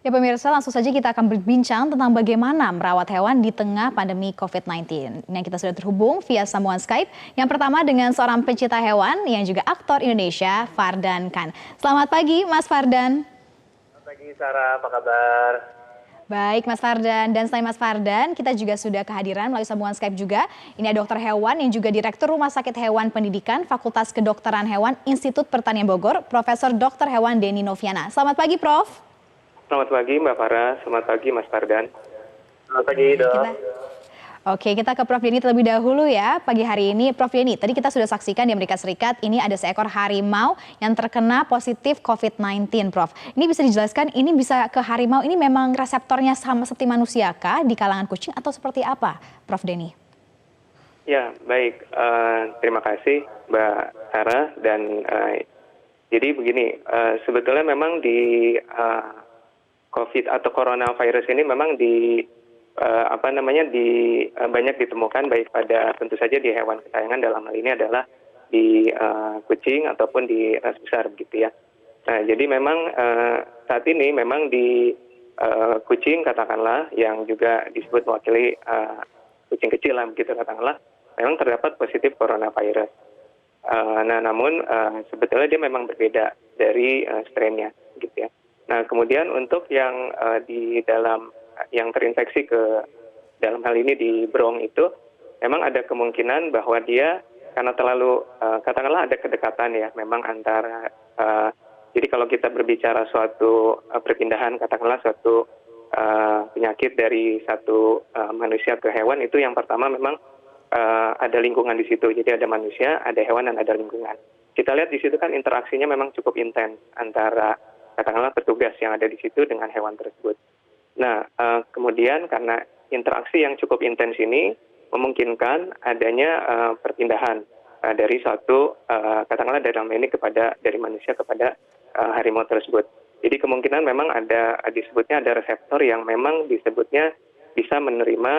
Ya pemirsa, langsung saja kita akan berbincang tentang bagaimana merawat hewan di tengah pandemi COVID-19. Yang kita sudah terhubung via sambungan Skype. Yang pertama dengan seorang pencinta hewan yang juga aktor Indonesia, Fardan Khan. Selamat pagi, Mas Fardan. Selamat pagi, Sarah. Apa kabar? Baik, Mas Fardan. Dan selain Mas Fardan, kita juga sudah kehadiran melalui sambungan Skype juga. Ini ada dokter hewan yang juga Direktur Rumah Sakit Hewan Pendidikan Fakultas Kedokteran Hewan Institut Pertanian Bogor, Profesor Dr. Hewan Denny Noviana. Selamat pagi, Prof. Selamat pagi, Mbak Farah. Selamat pagi, Mas Fardan. Selamat pagi, Dok. Oke, kita ke Prof Denny terlebih dahulu ya. Pagi hari ini, Prof Denny, tadi kita sudah saksikan di Amerika Serikat, ini ada seekor harimau yang terkena positif COVID-19, Prof. Ini bisa dijelaskan, ini bisa ke harimau, ini memang reseptornya sama seperti manusia kah di kalangan kucing atau seperti apa, Prof Denny? Ya, baik. Terima kasih, Mbak Sarah. Dan jadi begini, sebetulnya memang di COVID atau coronavirus ini memang banyak ditemukan baik pada tentu saja di hewan kesayangan, dalam hal ini adalah di kucing ataupun di ras besar begitu ya. Nah, jadi memang saat ini memang di kucing katakanlah yang juga disebut mewakili kucing kecil lah begitu katakanlah, memang terdapat positif coronavirus. Nah, namun sebetulnya dia memang berbeda dari strainnya gitu ya. Nah, kemudian untuk yang di dalam yang terinfeksi ke dalam hal ini di Brong itu, memang ada kemungkinan bahwa dia karena terlalu katakanlah ada kedekatan ya, memang antara jadi kalau kita berbicara suatu perpindahan katakanlah suatu penyakit dari satu manusia ke hewan, itu yang pertama memang ada lingkungan di situ. Jadi ada manusia, ada hewan, dan ada lingkungan. Kita lihat di situ kan interaksinya memang cukup intens antara katakanlah petugas yang ada di situ dengan hewan tersebut. Nah, kemudian karena interaksi yang cukup intens ini memungkinkan adanya perpindahan dari suatu katakanlah dalam ini dari manusia kepada harimau tersebut. Jadi kemungkinan memang disebutnya ada reseptor yang memang disebutnya bisa menerima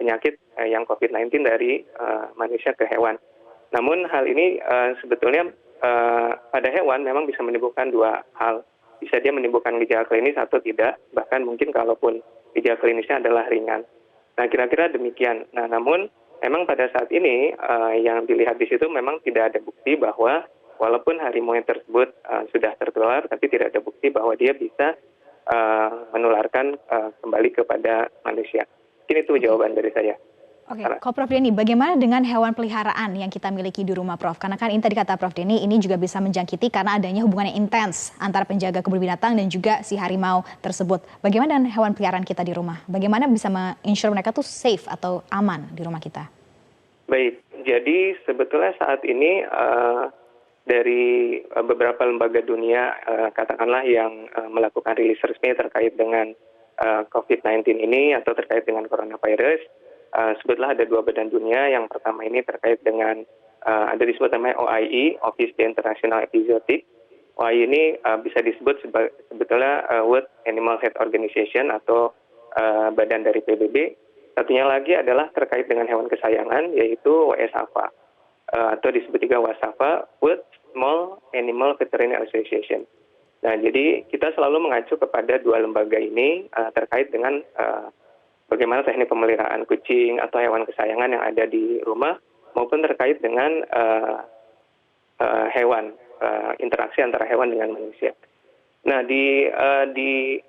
penyakit yang COVID-19 dari manusia ke hewan. Namun hal ini sebetulnya pada hewan memang bisa menimbulkan dua hal. Bisa dia menimbulkan gejala klinis atau tidak, bahkan mungkin kalaupun gejala klinisnya adalah ringan. Nah, kira-kira demikian. Nah, namun memang pada saat ini yang dilihat di situ memang tidak ada bukti bahwa walaupun harimau yang tersebut sudah tertular, tapi tidak ada bukti bahwa dia bisa menularkan kembali kepada manusia. Mungkin itu jawaban dari saya. Oke, kalau Prof Denny, bagaimana dengan hewan peliharaan yang kita miliki di rumah, Prof? Karena kan ini tadi kata Prof Denny, ini juga bisa menjangkiti karena adanya hubungan yang intens antara penjaga kebun binatang dan juga si harimau tersebut. Bagaimana dengan hewan peliharaan kita di rumah? Bagaimana bisa menginsure mereka tuh safe atau aman di rumah kita? Baik, jadi sebetulnya saat ini dari beberapa lembaga dunia katakanlah yang melakukan rilis resmi terkait dengan COVID-19 ini atau terkait dengan coronavirus, sebetulnya ada dua badan dunia. Yang pertama ini terkait dengan ada disebut namanya OIE, Office of International Epizootic. OIE ini bisa disebut sebetulnya World Animal Health Organization atau badan dari PBB. Satunya lagi adalah terkait dengan hewan kesayangan, yaitu WSAFA atau disebut juga WASAFA, World Small Animal Veterinary Association. Nah, jadi kita selalu mengacu kepada dua lembaga ini terkait dengan bagaimana teknik pemeliharaan kucing atau hewan kesayangan yang ada di rumah, maupun terkait dengan hewan, interaksi antara hewan dengan manusia. Nah, di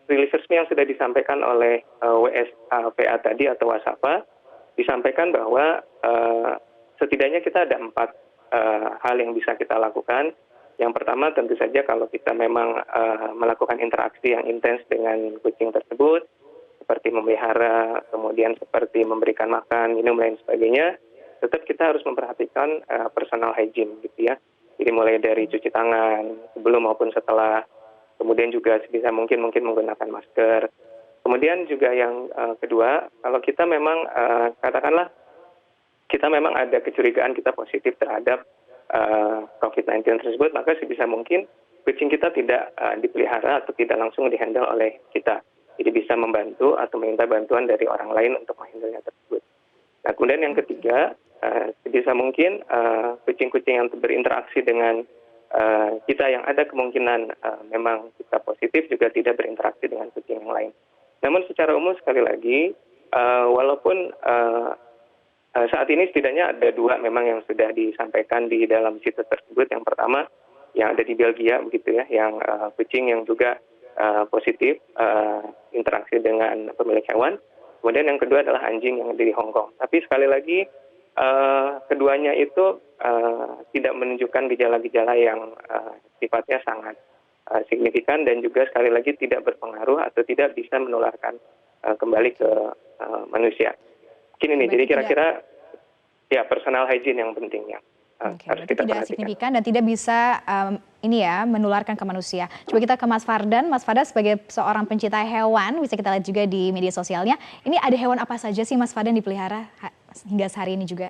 rilis resmi yang sudah disampaikan oleh WSAPA tadi atau WASAFA, disampaikan bahwa setidaknya kita ada 4 hal yang bisa kita lakukan. Yang pertama tentu saja kalau kita memang melakukan interaksi yang intens dengan kucing tersebut, seperti memelihara, kemudian seperti memberikan makan, minum, dan sebagainya, tetap kita harus memperhatikan personal hygiene gitu ya. Jadi mulai dari cuci tangan sebelum maupun setelah, kemudian juga sebisa mungkin menggunakan masker. Kemudian juga yang kedua, kalau kita memang katakanlah kita memang ada kecurigaan kita positif terhadap COVID-19 tersebut, maka sebisa mungkin kucing kita tidak dipelihara atau tidak langsung dihandle oleh kita. Jadi bisa membantu atau meminta bantuan dari orang lain untuk menghandle tersebut. Nah, kemudian yang ketiga, sebisa mungkin kucing-kucing yang berinteraksi dengan kita yang ada kemungkinan memang kita positif juga tidak berinteraksi dengan kucing yang lain. Namun secara umum sekali lagi, walaupun saat ini setidaknya ada 2 memang yang sudah disampaikan di dalam situs tersebut. Yang pertama yang ada di Belgia begitu ya, yang kucing yang juga positif interaksi dengan pemilik hewan. Kemudian yang kedua adalah anjing yang ada di Hong Kong. Tapi sekali lagi keduanya itu tidak menunjukkan gejala-gejala yang sifatnya sangat signifikan dan juga sekali lagi tidak berpengaruh atau tidak bisa menularkan kembali ke manusia. Mungkin ini, jadi kira-kira ya personal hygiene yang penting ya. Harus kita tidak perhatikan. signifikan dan tidak bisa menularkan ke manusia. Coba kita ke Mas Fardan. Mas Fardan sebagai seorang pencinta hewan, bisa kita lihat juga di media sosialnya. Ini ada hewan apa saja sih Mas Fardan dipelihara hingga sehari ini juga?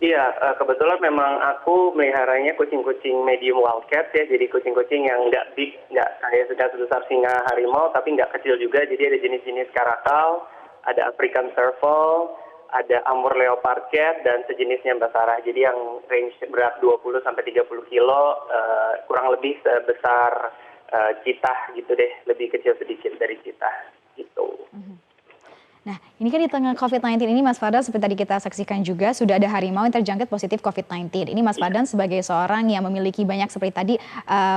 Iya, kebetulan memang aku meliharanya kucing-kucing medium wildcat ya, jadi kucing-kucing yang nggak big, nggak kayak sudah sebesar singa harimau, tapi nggak kecil juga. Jadi ada jenis-jenis karakal, ada African serval, ada Amur leopard cat dan sejenisnya Mbak Sarah. Jadi yang range berat 20 sampai 30 kilo, kurang lebih sebesar citah gitu deh, lebih kecil sedikit dari citah gitu. Nah, ini kan di tengah COVID-19 ini Mas Fardan seperti tadi kita saksikan juga sudah ada harimau yang terjangkit positif COVID-19. Ini Mas Fardan sebagai seorang yang memiliki banyak seperti tadi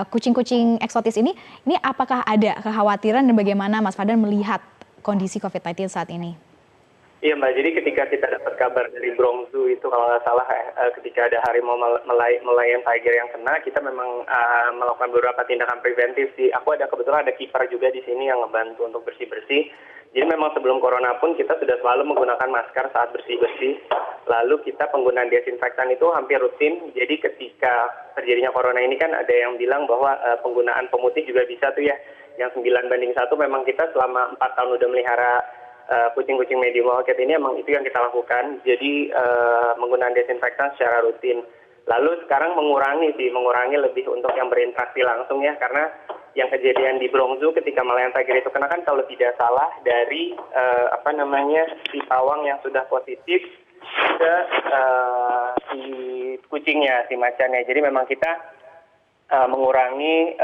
kucing-kucing eksotis ini apakah ada kekhawatiran dan bagaimana Mas Fardan melihat kondisi COVID-19 saat ini? Iya Mbak, jadi ketika kita dapat kabar dari Bronx Zoo itu kalau nggak salah ketika ada harimau Malayan tiger yang kena, kita memang melakukan beberapa tindakan preventif sih. Kebetulan ada kiper juga di sini yang ngebantu untuk bersih-bersih. Jadi memang sebelum corona pun kita sudah selalu menggunakan masker saat bersih-bersih. Lalu kita penggunaan desinfektan itu hampir rutin. Jadi ketika terjadinya corona ini kan ada yang bilang bahwa penggunaan pemutih juga bisa tuh ya. Yang 9:1 memang kita selama 4 tahun udah melihara kucing-kucing medium wildcat ini emang itu yang kita lakukan. Jadi menggunakan desinfektan secara rutin. Lalu sekarang mengurangi lebih untuk yang berinteraksi langsung ya, karena yang kejadian di Bronx Zoo ketika Malayan tiger itu kena kan kalau tidak salah dari si pawang yang sudah positif ke si kucingnya, si macannya. Jadi memang kita mengurangi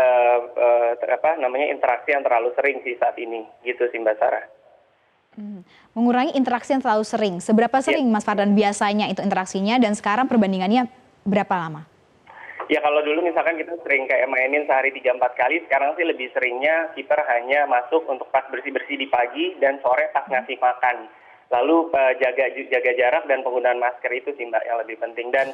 interaksi yang terlalu sering sih saat ini, gitu sih Mbak Sarah. Mengurangi interaksi yang terlalu sering. Seberapa sering Mas Fardan biasanya itu interaksinya dan sekarang perbandingannya berapa lama? Ya kalau dulu misalkan kita sering kayak mainin sehari 3-4 kali, sekarang sih lebih seringnya kiper hanya masuk untuk pas bersih-bersih di pagi dan sore pas ngasih makan. Lalu jaga jarak dan penggunaan masker itu sih Mbak yang lebih penting. Dan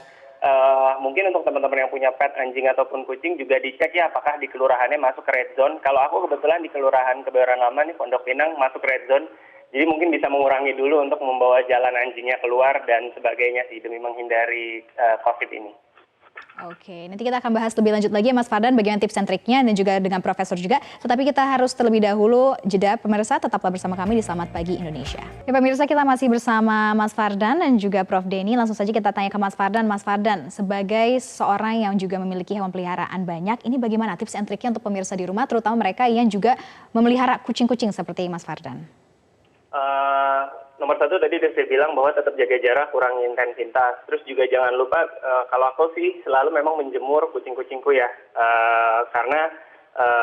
mungkin untuk teman-teman yang punya pet anjing ataupun kucing juga dicek ya apakah di kelurahannya masuk ke red zone. Kalau aku kebetulan di kelurahan Kebayoran Lama nih Pondok Pinang masuk red zone. Jadi mungkin bisa mengurangi dulu untuk membawa jalan anjingnya keluar dan sebagainya sih demi menghindari COVID ini. Oke, nanti kita akan bahas lebih lanjut lagi ya Mas Fardan bagaimana tips dan triknya dan juga dengan Profesor juga. Tetapi kita harus terlebih dahulu jeda pemirsa, tetaplah bersama kami di Selamat Pagi Indonesia. Ya pemirsa, kita masih bersama Mas Fardan dan juga Prof Denny. Langsung saja kita tanya ke Mas Fardan. Mas Fardan, sebagai seorang yang juga memiliki hewan peliharaan banyak, ini bagaimana tips dan triknya untuk pemirsa di rumah, terutama mereka yang juga memelihara kucing-kucing seperti Mas Fardan? Nomor satu tadi udah saya bilang bahwa tetap jaga jarak, kurangi intensitas. Terus juga jangan lupa, kalau aku sih selalu memang menjemur kucing-kucingku ya. Karena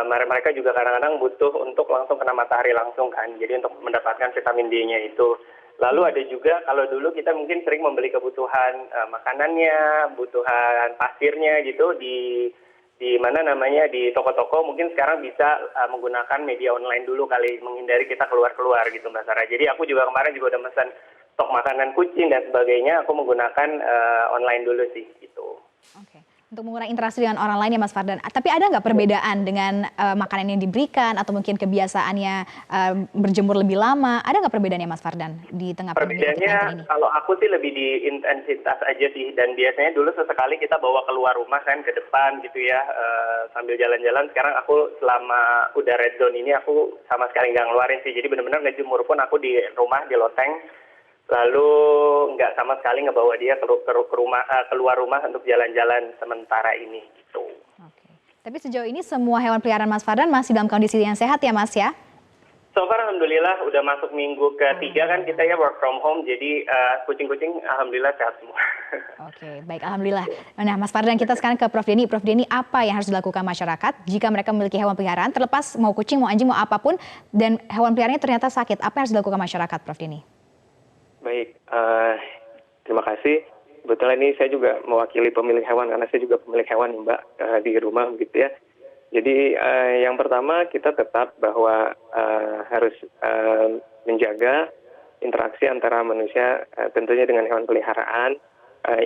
mereka juga kadang-kadang butuh untuk langsung kena matahari langsung kan. Jadi untuk mendapatkan vitamin D-nya itu. Lalu ada juga kalau dulu kita mungkin sering membeli kebutuhan makanannya, kebutuhan pasirnya gitu di toko-toko, mungkin sekarang bisa menggunakan media online dulu kali, menghindari kita keluar-keluar gitu Mbak Sarah. Jadi aku juga kemarin udah pesan stok makanan kucing dan sebagainya, aku menggunakan online dulu sih gitu. Oke. Untuk mengurangi interaksi dengan orang lain ya Mas Fardan. Tapi ada nggak perbedaan dengan makanan yang diberikan atau mungkin kebiasaannya berjemur lebih lama? Ada nggak perbedaannya Mas Fardan di tengah pandemi COVID-19 ini? Perbedaannya kalau aku sih lebih di intensitas aja sih. Dan biasanya dulu sesekali kita bawa keluar rumah kan ke depan gitu ya sambil jalan-jalan. Sekarang aku selama udah red zone ini aku sama sekali nggak ngeluarin sih. Jadi benar-benar ngejemur pun aku di rumah di loteng. Lalu nggak sama sekali ngebawa dia keluar rumah untuk jalan-jalan sementara ini gitu. Oke. Tapi sejauh ini semua hewan peliharaan Mas Fardan masih dalam kondisi yang sehat ya Mas ya? So far alhamdulillah udah masuk minggu ketiga kan kita ya work from home, jadi kucing-kucing alhamdulillah sehat semua. Oke, baik, alhamdulillah. Nah, Mas Fardan, kita sekarang ke Prof Denny. Prof Denny, apa yang harus dilakukan masyarakat jika mereka memiliki hewan peliharaan, terlepas mau kucing, mau anjing, mau apapun, dan hewan peliharaannya ternyata sakit, apa yang harus dilakukan masyarakat, Prof Denny? Baik, terima kasih. Kebetulan ini saya juga mewakili pemilik hewan karena saya juga pemilik hewan Mbak di rumah gitu ya. Jadi yang pertama kita tetap bahwa harus menjaga interaksi antara manusia tentunya dengan hewan peliharaan.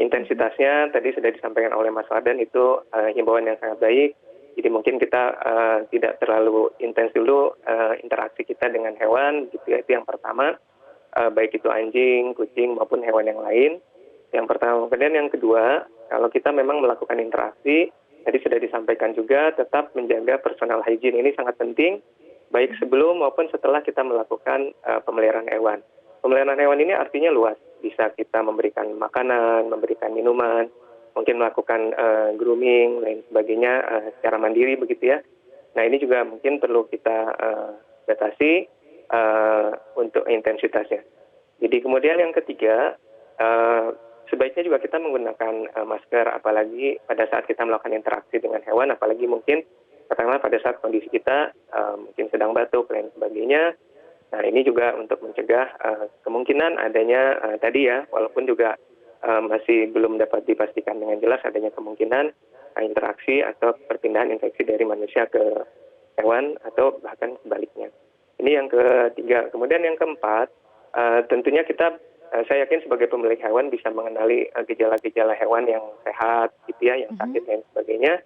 Intensitasnya tadi sudah disampaikan oleh Mas Fardan, itu himbauan yang sangat baik. Jadi mungkin kita tidak terlalu intens dulu interaksi kita dengan hewan gitu ya, itu yang pertama. Baik itu anjing, kucing maupun hewan yang lain. Yang pertama. Kemudian yang kedua, kalau kita memang melakukan interaksi, tadi sudah disampaikan juga tetap menjaga personal hygiene, ini sangat penting baik sebelum maupun setelah kita melakukan pemeliharaan hewan. Pemeliharaan hewan ini artinya luas, bisa kita memberikan makanan, memberikan minuman, mungkin melakukan grooming, lain sebagainya secara mandiri begitu ya. Nah ini juga mungkin perlu kita batasi untuk intensitasnya. Jadi kemudian yang ketiga, sebaiknya juga kita menggunakan masker, apalagi pada saat kita melakukan interaksi dengan hewan, apalagi mungkin katakanlah pada saat kondisi kita mungkin sedang batuk, lain sebagainya. Nah ini juga untuk mencegah kemungkinan adanya tadi ya, walaupun juga masih belum dapat dipastikan dengan jelas adanya kemungkinan interaksi atau perpindahan infeksi dari manusia ke hewan atau bahkan sebaliknya. Ini yang ketiga. Kemudian yang keempat, tentunya saya yakin sebagai pemilik hewan bisa mengenali gejala-gejala hewan yang sehat gitu ya, yang sakit dan sebagainya.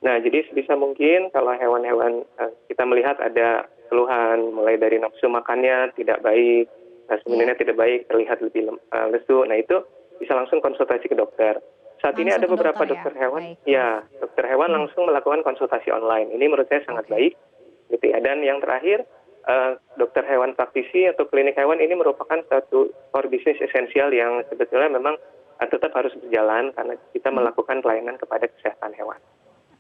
Nah, jadi sebisa mungkin kalau hewan-hewan kita melihat ada keluhan, mulai dari nafsu makannya tidak baik, nafsu minumnya tidak baik, terlihat lebih lesu, nah itu bisa langsung konsultasi ke dokter. Saat ini ada beberapa dokter hewan, ya dokter hewan langsung melakukan konsultasi online. Ini menurut saya sangat baik, gitu ya. Dan yang terakhir, dokter hewan praktisi atau klinik hewan ini merupakan satu core bisnis esensial yang sebetulnya memang tetap harus berjalan karena kita melakukan pelayanan kepada kesehatan hewan.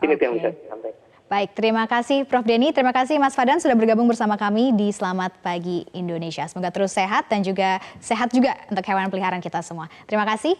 Ini yang bisa saya sampaikan. Baik, terima kasih Prof Denny, terima kasih Mas Fardan sudah bergabung bersama kami di Selamat Pagi Indonesia. Semoga terus sehat dan juga sehat juga untuk hewan peliharaan kita semua. Terima kasih.